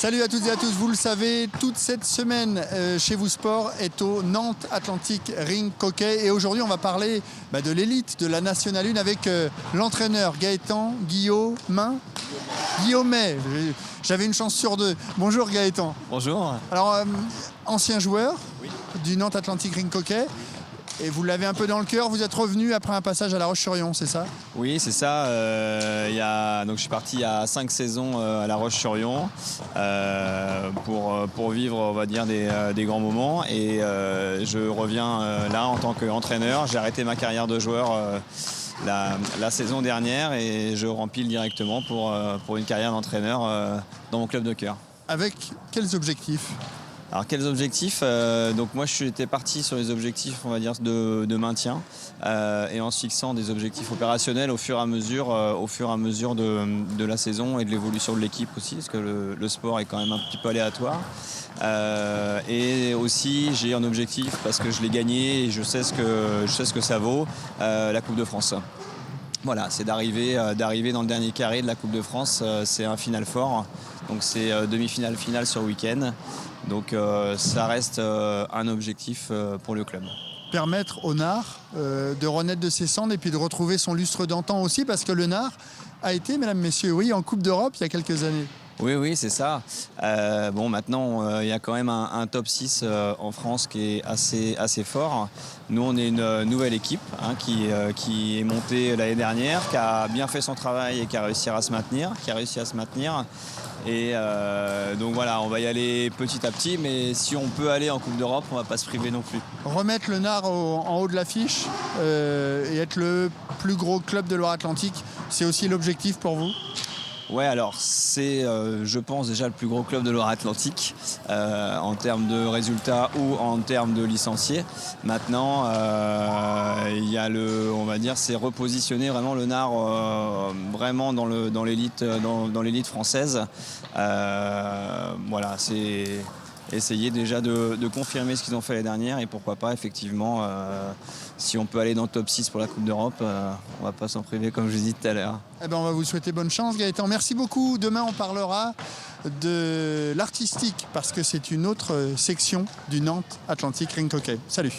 Salut à toutes et à tous, vous le savez, toute cette semaine chez vous Sport est au Nantes Atlantic Ring Hockey et aujourd'hui on va parler de l'élite de la Nationale 1 avec l'entraîneur Gaëtan Guillaumin. Guillaumet, j'avais une chance sur deux. Bonjour Gaëtan. Bonjour. Alors, ancien joueur Oui. du Nantes Atlantic Ring Hockey. Et vous l'avez un peu dans le cœur, vous êtes revenu après un passage à La Roche-sur-Yon, c'est ça? Oui, c'est ça. Donc, je suis parti il y a 5 saisons à La Roche-sur-Yon pour vivre, on va dire, des grands moments. Et je reviens là en tant qu'entraîneur. J'ai arrêté ma carrière de joueur la saison dernière et je rempile directement pour une carrière d'entraîneur dans mon club de cœur. Avec quels objectifs? Alors quels objectifs? Donc moi j'étais parti sur les objectifs, on va dire, de maintien et en se fixant des objectifs opérationnels au fur et à mesure de la saison et de l'évolution de l'équipe aussi, parce que le sport est quand même un petit peu aléatoire. Et aussi j'ai un objectif parce que je l'ai gagné et je sais ce que ça vaut, la Coupe de France. Voilà, c'est d'arriver dans le dernier carré de la Coupe de France. C'est un final fort, donc c'est demi-finale, finale sur week-end. Donc ça reste un objectif pour le club. Permettre au Nard de renaître de ses cendres et puis de retrouver son lustre d'antan aussi, parce que le Nard a été, mesdames, messieurs, oui, en Coupe d'Europe il y a quelques années. Oui, c'est ça. Maintenant, il y a quand même un top 6 en France qui est assez fort. Nous, on est une nouvelle équipe qui est montée l'année dernière, qui a bien fait son travail et qui a réussi à se maintenir. Et donc voilà, on va y aller petit à petit, mais si on peut aller en Coupe d'Europe, on ne va pas se priver non plus. Remettre le Nard en haut de l'affiche et être le plus gros club de Loire-Atlantique, c'est aussi l'objectif pour vous? Ouais, alors c'est, je pense, déjà le plus gros club de Loire-Atlantique en termes de résultats ou en termes de licenciés. Maintenant, il y a on va dire, c'est repositionner vraiment le Nard vraiment dans l'élite française. Voilà, c'est essayer déjà de confirmer ce qu'ils ont fait l'année dernière et pourquoi pas effectivement si on peut aller dans le top 6 pour la Coupe d'Europe, on va pas s'en priver comme je disais tout à l'heure. Eh ben, on va vous souhaiter bonne chance Gaëtan. Merci beaucoup. Demain on parlera de l'artistique parce que c'est une autre section du Nantes Atlantic Ring Hockey. Salut.